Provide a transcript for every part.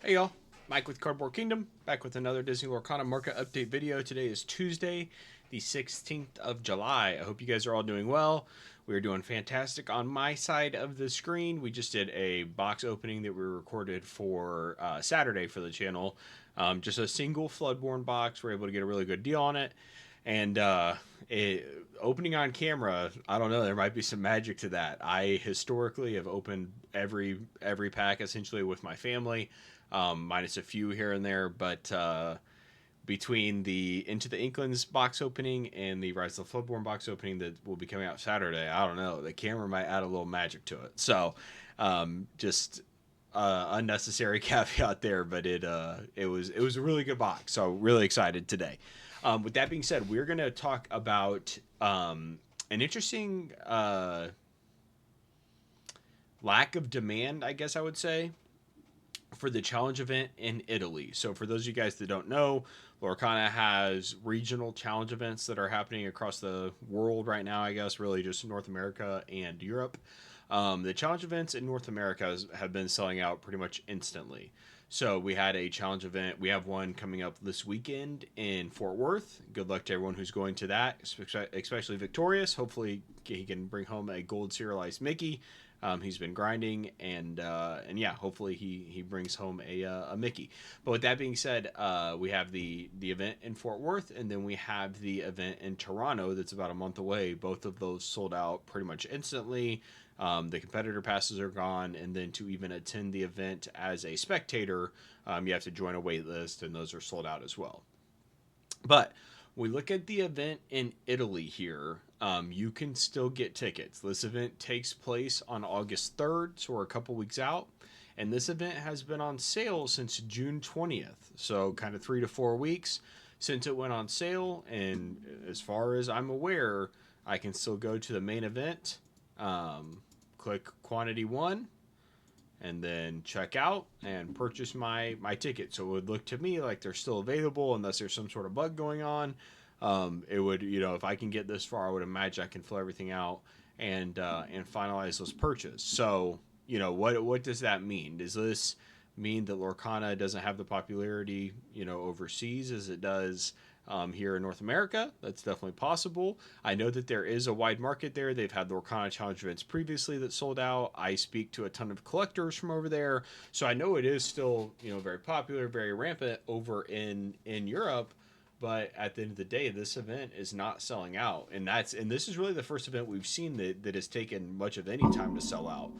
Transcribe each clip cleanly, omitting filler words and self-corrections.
Hey y'all, Mike with Cardboard Kingdom, back with another Disney Lorcana Market update video. Today is Tuesday, the 16th of July. I hope you guys are all doing well. We are doing fantastic on my side of the screen. We just did a box opening that we recorded for Saturday for the channel. Just a single Floodborn box. We're able to get a really good deal on it. And opening on camera, I don't know. There might be some magic to that. I historically have opened every pack essentially with my family, minus a few here and there. But between the Into the Inklings box opening and the Rise of the Floodborn box opening that will be coming out Saturday, I don't know. The camera might add a little magic to it. So just unnecessary caveat there, but it was a really good box. So really excited today. With that being said, we're going to talk about an interesting lack of demand, I guess I would say, for the challenge event in Italy. So for those of you guys that don't know, Lorcana has regional challenge events that are happening across the world right now, I guess, really just North America and Europe. The challenge events in North America have been selling out pretty much instantly. So we had a challenge event. We have one coming up this weekend in Fort Worth. Good luck to everyone who's going to that, especially Victorious. Hopefully he can bring home a gold serialized Mickey. He's been grinding, and yeah, hopefully he brings home a Mickey. But with that being said, we have the event in Fort Worth, and then we have the event in Toronto that's about a month away. Both of those sold out pretty much instantly. The competitor passes are gone, and then to even attend the event as a spectator, you have to join a wait list, and those are sold out as well. But we look at the event in Italy here. You can still get tickets. This event takes place on August 3rd, so we're a couple weeks out. And this event has been on sale since June 20th, so kind of 3 to 4 weeks since it went on sale. And as far as I'm aware, I can still go to the main event, click quantity one, and then check out and purchase my ticket. So it would look to me like they're still available unless there's some sort of bug going on. It would, if I can get this far, I would imagine I can fill everything out and finalize those purchases. So, what does that mean? Does this mean that Lorcana doesn't have the popularity, overseas as it does here in North America? That's definitely possible. I know that there is a wide market there. They've had the Lorcana Challenge events previously that sold out. I speak to a ton of collectors from over there, so I know it is still, very popular, very rampant over in Europe. But at the end of the day, this event is not selling out, and this is really the first event we've seen that has taken much of any time to sell out.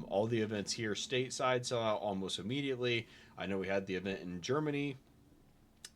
All the events here stateside sell out almost immediately. I know we had the event in Germany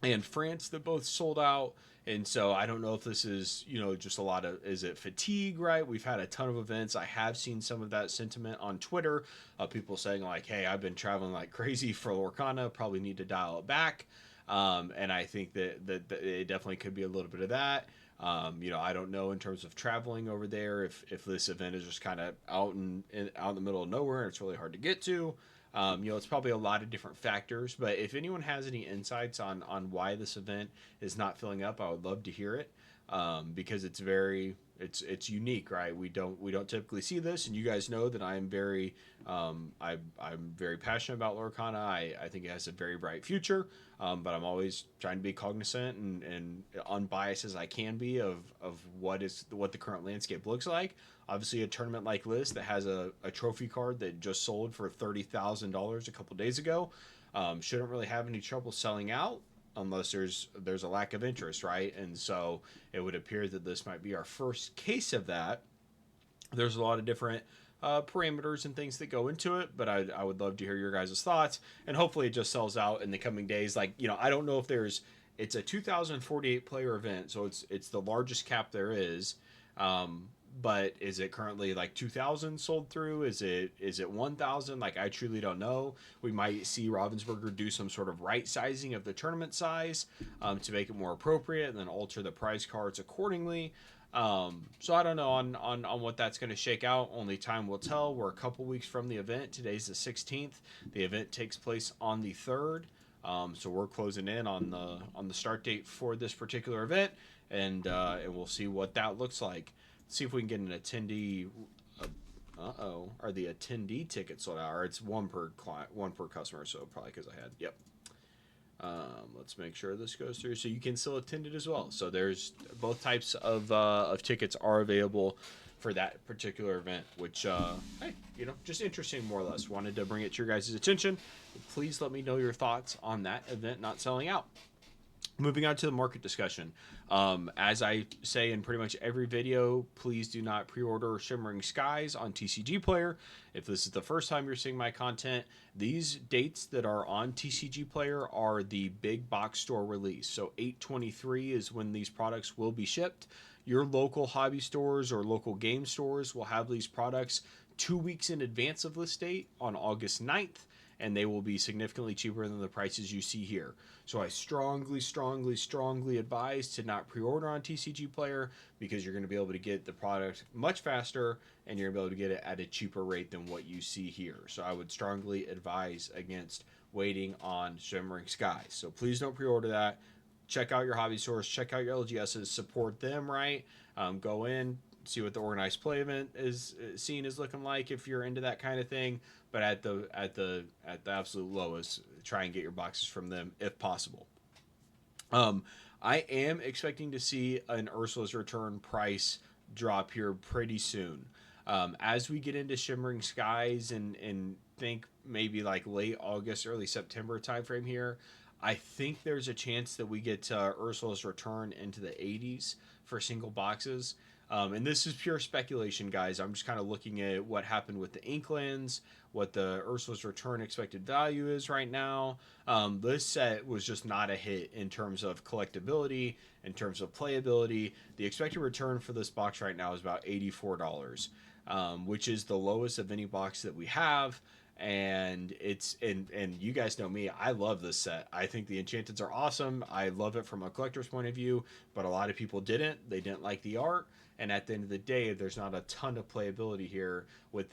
and France that both sold out. And so I don't know if this is, just a lot of, is it fatigue, right? We've had a ton of events. I have seen some of that sentiment on Twitter, people saying like, hey, I've been traveling like crazy for Lorcana, probably need to dial it back. And I think that it definitely could be a little bit of that. I don't know in terms of traveling over there if this event is just kind of out in the middle of nowhere and it's really hard to get to. It's probably a lot of different factors, but if anyone has any insights on why this event is not filling up, I would love to hear it. Because it's unique, right? We don't typically see this, and you guys know that I am I'm very passionate about Lorcana. I think it has a very bright future, but I'm always trying to be cognizant and unbiased as I can be of what the current landscape looks like. Obviously, a tournament like this that has a trophy card that just sold for $30,000 a couple days ago shouldn't really have any trouble selling out unless there's a lack of interest, right? And so it would appear that this might be our first case of that. There's a lot of different parameters and things that go into it, but I would love to hear your guys' thoughts, and hopefully it just sells out in the coming days. Like, I don't know if it's a 2,048 player event, so it's the largest cap there is. But is it currently like 2,000 sold through? Is it 1,000? Like, I truly don't know. We might see Ravensburger do some sort of right sizing of the tournament size to make it more appropriate, and then alter the prize cards accordingly. So I don't know on what that's going to shake out. Only time will tell. We're a couple weeks from the event. Today's the 16th. The event takes place on the 3rd. So we're closing in on the start date for this particular event, and we'll see what that looks like. See if we can get an attendee Are the attendee tickets sold out? Or it's one per client, one per customer, so probably because I had, yep. Let's make sure this goes through. So you can still attend it as well. So there's both types of tickets are available for that particular event, which, hey, just interesting more or less. Wanted to bring it to your guys' attention. Please let me know your thoughts on that event not selling out. Moving on to the market discussion. As I say in pretty much every video, please do not pre-order Shimmering Skies on TCG Player. If this is the first time you're seeing my content, these dates that are on TCG Player are the big box store release. So 8/23 is when these products will be shipped. Your local hobby stores or local game stores will have these products 2 weeks in advance of this date on August 9th, and they will be significantly cheaper than the prices you see here. So I strongly advise to not pre-order on TCG Player, because you're going to be able to get the product much faster and you're going to be able to get it at a cheaper rate than what you see here. So I would strongly advise against waiting on Shimmering Skies. So please don't pre-order that. Check out your hobby stores, check out your LGSs, support them, right? Go in, see what the organized play event is scene is looking like if you're into that kind of thing. But at the absolute lowest, try and get your boxes from them if possible. I am expecting to see an Ursula's Return price drop here pretty soon. As we get into Shimmering Skies and think maybe like late August, early September timeframe here, I think there's a chance that we get Ursula's Return into the 80s for single boxes. And this is pure speculation, guys. I'm just kind of looking at what happened with the Inklands, what the Ursula's Return expected value is right now. This set was just not a hit in terms of collectability, in terms of playability. The expected return for this box right now is about $84, which is the lowest of any box that we have. And you guys know me, I love this set. I think the enchantments are awesome. I love it from a collector's point of view, but a lot of people didn't. They didn't like the art, and at the end of the day, there's not a ton of playability here,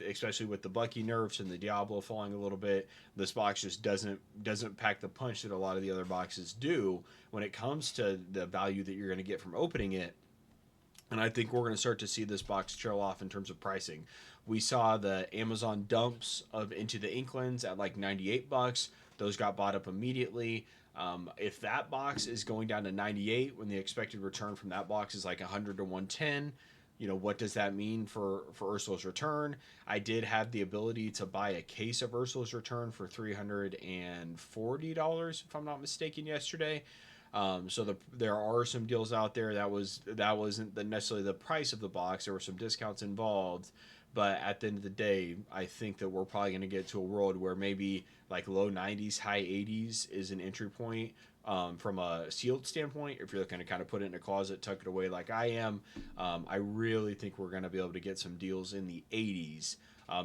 especially with the Bucky nerfs and the Diablo falling a little bit. This box just doesn't pack the punch that a lot of the other boxes do when it comes to the value that you're going to get from opening it. And I think we're going to start to see this box trail off in terms of pricing. We saw the Amazon dumps of Into the Inklands at like $98. Those got bought up immediately. If that box is going down to 98 when the expected return from that box is like 100 to 110, what does that mean for Ursula's Return? I did have the ability to buy a case of Ursula's Return for $340, if I'm not mistaken, yesterday. So there are some deals out there. That wasn't necessarily the price of the box. There were some discounts involved, but at the end of the day, I think that we're probably going to get to a world where maybe like low 90s, high 80s is an entry point from a sealed standpoint. If you're looking to kind of put it in a closet, tuck it away like I am, I really think we're going to be able to get some deals in the 80s.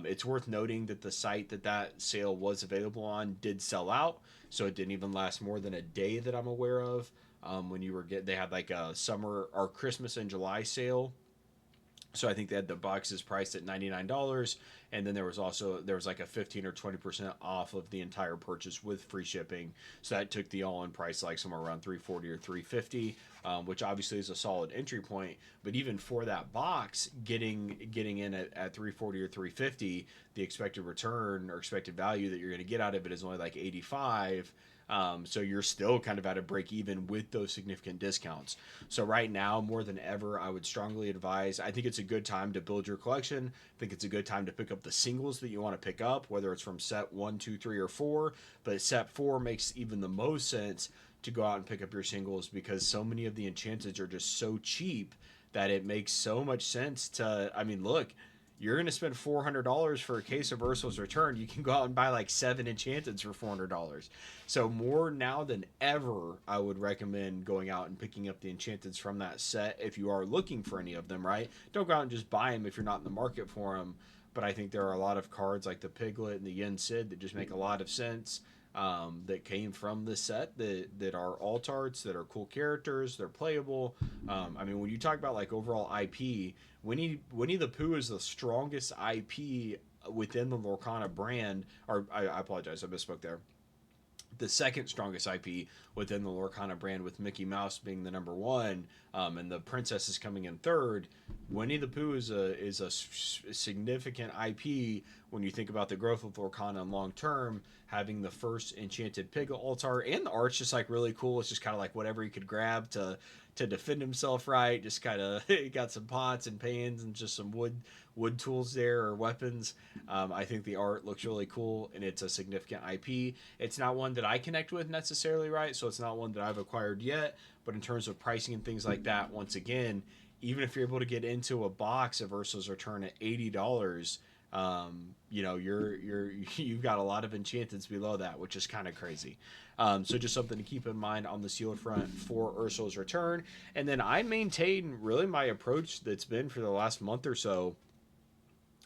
It's worth noting that the site that sale was available on did sell out, so it didn't even last more than a day that I'm aware of. When they had like a summer or Christmas and July sale, so I think they had the boxes priced at $99, and then there was like a 15 or 20% off of the entire purchase with free shipping. So that took the all-in price like somewhere around $340 or $350, which obviously is a solid entry point. But even for that box, getting in at $340 or $350, the expected return or expected value that you're going to get out of it is only like $85. So you're still kind of at a break even with those significant discounts. So right now, more than ever, I would strongly advise, I think it's a good time to build your collection. I think it's a good time to pick up the singles that you want to pick up, whether it's from set 1, 2, 3, or 4. But set 4 makes even the most sense to go out and pick up your singles, because so many of the enchantments are just so cheap that it makes so much sense to, look, you're going to spend $400 for a case of Ursula's Return. You can go out and buy like 7 enchantments for $400. So more now than ever, I would recommend going out and picking up the enchantments from that set if you are looking for any of them, right? Don't go out and just buy them if you're not in the market for them. But I think there are a lot of cards like the Piglet and the Yen Sid that just make a lot of sense, that came from the set that are alt arts, that are cool characters, they're playable. When you talk about like overall IP, Winnie the Pooh is the strongest IP within the Lorcana brand. Or I apologize, I misspoke there. the second strongest IP within the Lorcana brand, with Mickey Mouse being the number one, and the princess is coming in third. Winnie the Pooh is a significant IP when you think about the growth of Lorcana long term. Having the first enchanted pig altar, and the art's just like really cool. It's just kind of like whatever he could grab to defend himself, right? Just kind of got some pots and pans and just some wood tools there, or weapons. I think the art looks really cool, and it's a significant IP. It's not one that I connect with necessarily, right? So it's not one that I've acquired yet. But in terms of pricing and things like that, once again, even if you're able to get into a box of URs Return at $80, you've got a lot of enchantments below that, which is kind of crazy. So just something to keep in mind on the sealed front for URs Return. And then I maintain really my approach that's been for the last month or so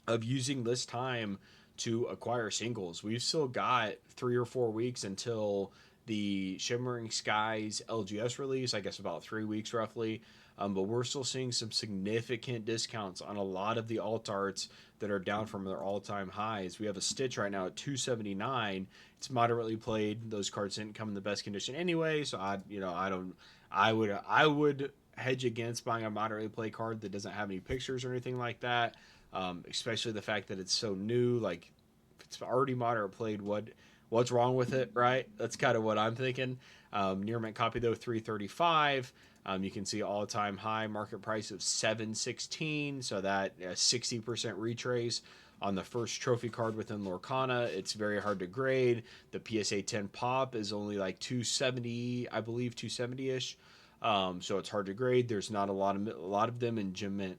of using this time to acquire singles. We've still got 3 or 4 weeks until the Shimmering Skies LGS release, I guess about 3 weeks roughly. But we're still seeing some significant discounts on a lot of the alt arts that are down from their all-time highs. We have a Stitch right now at $279. It's moderately played. Those cards didn't come in the best condition anyway, so I would hedge against buying a moderately played card that doesn't have any pictures or anything like that. Especially the fact that it's so new. Like, if it's already moderate played, what's wrong with it, right? That's kind of what I'm thinking. Near mint copy though, $335. You can see all-time high market price of $716, so that 60% retrace on the first trophy card within Lorcana. It's very hard to grade. The PSA 10 pop is only like 270, I believe, 270-ish. So it's hard to grade. There's not a lot of them in gem mint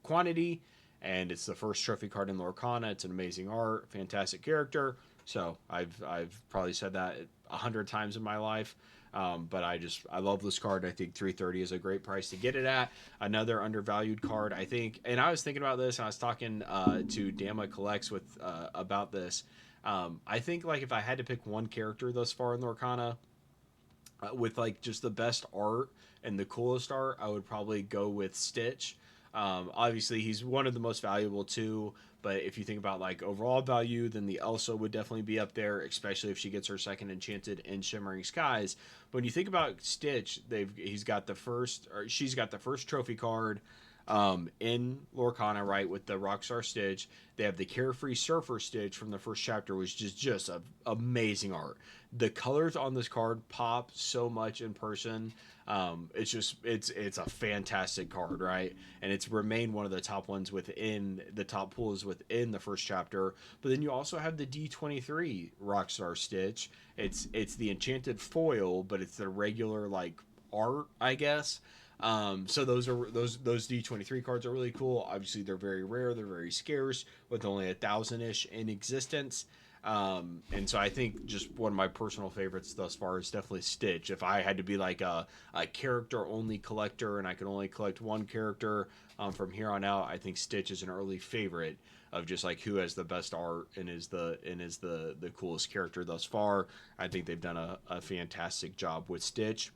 quantity, and it's the first trophy card in Lorcana. It's an amazing art, fantastic character. So I've probably said that 100 times in my life. But I love this card. I think $330 is a great price to get it at. Another undervalued card, I think. And I was thinking about this, and I was talking to Dama Collects about this. I think, like, if I had to pick one character thus far in Lorcana with like just the best art and the coolest art, I would probably go with Stitch. Obviously, he's one of the most valuable too. But if you think about like overall value, then the Elsa would definitely be up there, especially if she gets her second enchanted in Shimmering Skies. But when you think about Stitch, she's got the first trophy card in Lorcana, right, with the Rockstar Stitch. They have the Carefree Surfer Stitch from the first chapter, which is just amazing art. The colors on this card pop so much in person. It's a fantastic card, right? And it's remained one of the top ones within the top pools within the first chapter. But then you also have the D23 Rockstar Stitch. It's the enchanted foil, but it's the regular like art, I guess. So those D23 cards are really cool. Obviously, they're very rare. They're very scarce, with only 1,000-ish in existence. And so I think just one of my personal favorites thus far is definitely Stitch. If I had to be like a character only collector and I could only collect one character from here on out, I think Stitch is an early favorite of just like who has the best art and is the coolest character thus far. I think they've done a fantastic job with Stitch.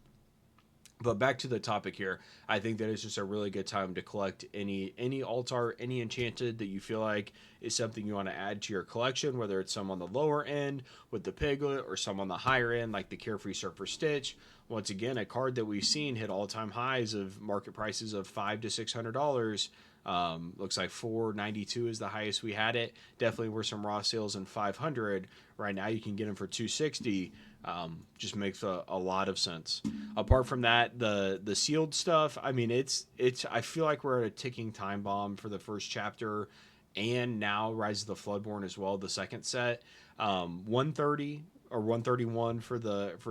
But back to the topic here, I think that it's just a really good time to collect any alt art, any enchanted that you feel like is something you want to add to your collection, whether it's some on the lower end with the Piglet or some on the higher end like the Carefree Surfer Stitch. Once again, a card that we've seen hit all-time highs of market prices of $500 to $600. Looks like $492 is the highest we had it. Definitely were some raw sales in $500. Right now you can get them for $260. Just makes a lot of sense. Apart from that, the sealed stuff, I mean, it's I feel like we're at a ticking time bomb for the first chapter, and now Rise of the Floodborn as well, the second set. 130 or 131 for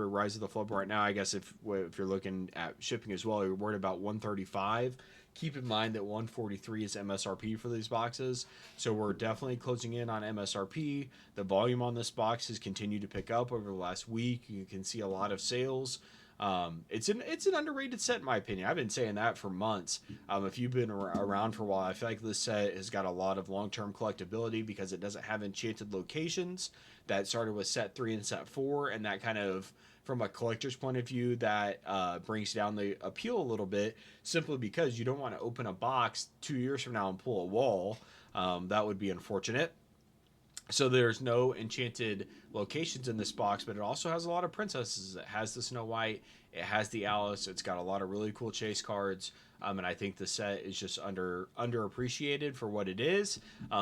Rise of the Floodborn right now. I guess if you're looking at shipping as well, you're worried about 135. Keep in mind that 143 is MSRP for these boxes, so we're definitely closing in on MSRP. The volume on this box has continued to pick up over the last week. You can see a lot of sales. It's an underrated set in my opinion. I've been saying that for months. If you've been around for a while, I feel like this set has got a lot of long-term collectability because it doesn't have enchanted locations. That started with set 3 and set 4, and that kind of, from a collector's point of view, that brings down the appeal a little bit, simply because you don't want to open a box 2 years from now and pull a wall. That would be unfortunate. So there's no enchanted locations in this box, but it also has a lot of princesses. It has the Snow White, it has the Alice, it's got a lot of really cool chase cards. And I think the set is just underappreciated for what it is,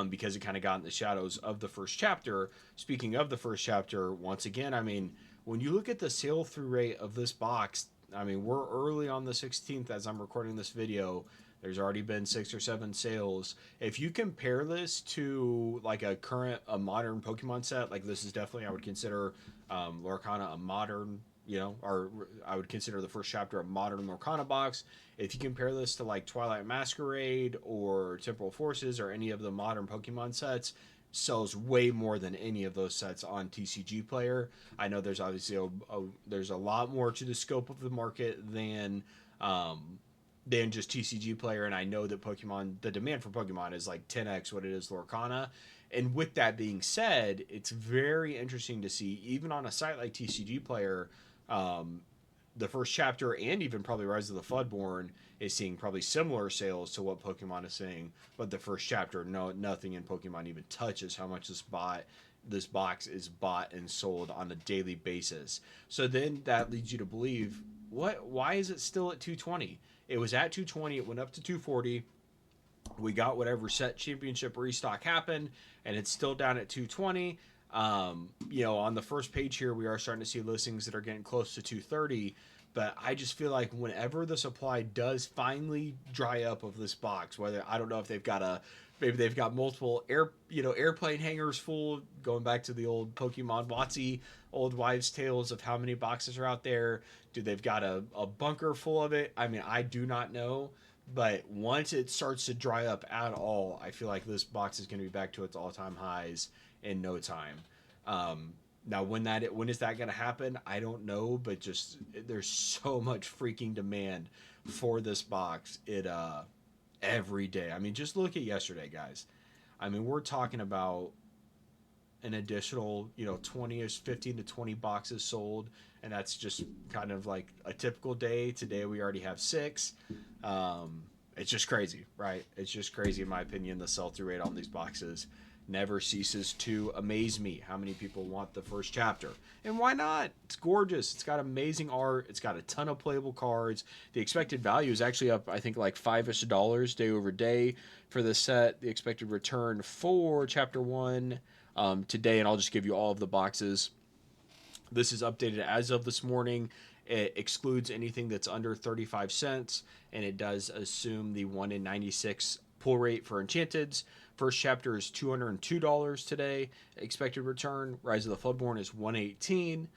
because it kind of got in the shadows of the first chapter. Speaking of the first chapter, once again, I mean, when you look at the sale through rate of this box, I mean, we're early on the 16th as I'm recording this video. There's already been 6 or 7 sales. If you compare this to like a modern Pokemon set, like this is definitely, I would consider Lorcana a modern, or I would consider the first chapter a modern Lorcana box. If you compare this to like Twilight Masquerade or Temporal Forces or any of the modern Pokemon sets, sells way more than any of those sets on TCG Player. I know there's obviously there's a lot more to the scope of the market than just TCG Player, and I know that the demand for Pokemon is like 10x what it is Lorcana. And with that being said, it's very interesting to see, even on a site like TCG Player, the first chapter and even probably Rise of the Floodborn is seeing probably similar sales to what Pokemon is seeing, but the first chapter, nothing in Pokemon even touches how much this box is bought and sold on a daily basis. So then that leads you to believe, why is it still at 220? It was at 220, it went up to 240. We got whatever set championship restock happened, and it's still down at 220. On the first page here, we are starting to see listings that are getting close to 230. But I just feel like whenever the supply does finally dry up of this box, whether I don't know if maybe they've got multiple airplane hangars full, going back to the old Pokemon WotC, old wives' tales of how many boxes are out there. Do they've got a bunker full of it? I mean, I do not know. But once it starts to dry up at all, I feel like this box is going to be back to its all-time highs in no time. Now, when is that going to happen? I don't know, but just there's so much freaking demand for this box. Every day. I mean, just look at yesterday, guys. I mean, we're talking about an additional 20ish 15 to 20 boxes sold, and that's just kind of like a typical day. Today we already have 6. It's just crazy, right? It's just crazy, in my opinion. The sell-through rate on these boxes never ceases to amaze me. How many people want the first chapter? And why not? It's gorgeous. It's got amazing art. It's got a ton of playable cards. The expected value is actually up, I think, like $5-ish day over day for this set. The expected return for chapter 1 today, and I'll just give you all of the boxes. This is updated as of this morning. It excludes anything that's under 35 cents, and it does assume the 1 in 96 pull rate for Enchanteds. First chapter is $202 today. Expected return. Rise of the Floodborn is $118.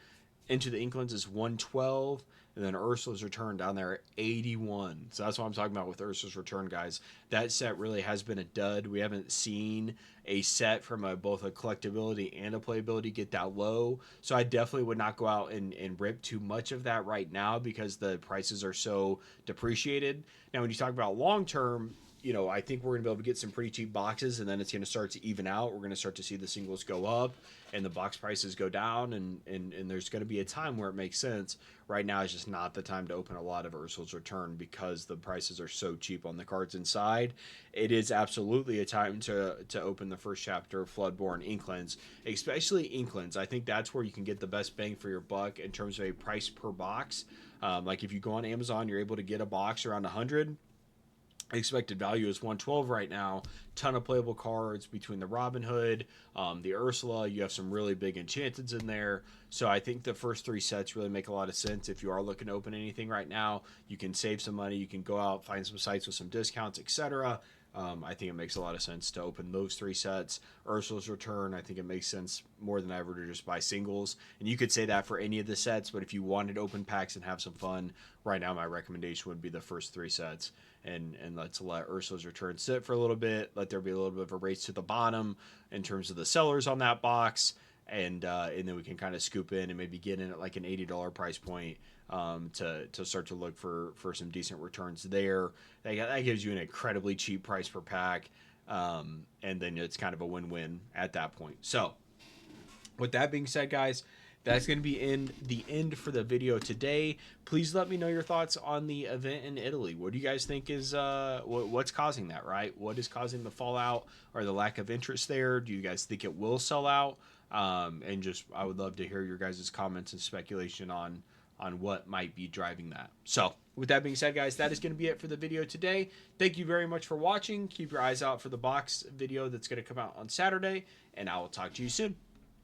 Into the Inklings is $112. And then Ursula's Return down there at $81. So that's what I'm talking about with Ursula's Return, guys. That set really has been a dud. We haven't seen a set from both a collectability and a playability get that low. So I definitely would not go out and rip too much of that right now, because the prices are so depreciated. Now, when you talk about long term, I think we're going to be able to get some pretty cheap boxes, and then it's going to start to even out. We're going to start to see the singles go up and the box prices go down, and there's going to be a time where it makes sense. Right now is just not the time to open a lot of Ursula's Return, because the prices are so cheap on the cards inside. It is absolutely a time to open the first chapter of Floodborn Inklings, especially Inklings. I think that's where you can get the best bang for your buck in terms of a price per box. Like if you go on Amazon, you're able to get a box around 100. Expected value is 112 right now. Ton of playable cards between the Robin Hood, the Ursula. You have some really big Enchanteds in there. So I think the first 3 sets really make a lot of sense. If you are looking to open anything right now, you can save some money. You can go out, find some sites with some discounts, etc. I think it makes a lot of sense to open those 3 sets. Ursula's Return, I think it makes sense more than ever to just buy singles. And you could say that for any of the sets, but if you wanted to open packs and have some fun, right now my recommendation would be the first 3 sets. And let's let Ursula's Return sit for a little bit. Let there be a little bit of a race to the bottom in terms of the sellers on that box. And then we can kind of scoop in and maybe get in at like an $80 price point to start to look for some decent returns there. That gives you an incredibly cheap price per pack. And then it's kind of a win-win at that point. So with that being said, guys, that's going to be the end for the video today. Please let me know your thoughts on the event in Italy. What do you guys think is what's causing that, right? What is causing the fallout or the lack of interest there? Do you guys think it will sell out? And just I would love to hear your guys' comments and speculation on what might be driving that. So with that being said, guys, that is going to be it for the video today. Thank you very much for watching. Keep your eyes out for the box video that's going to come out on Saturday, and I will talk to you soon.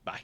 Bye.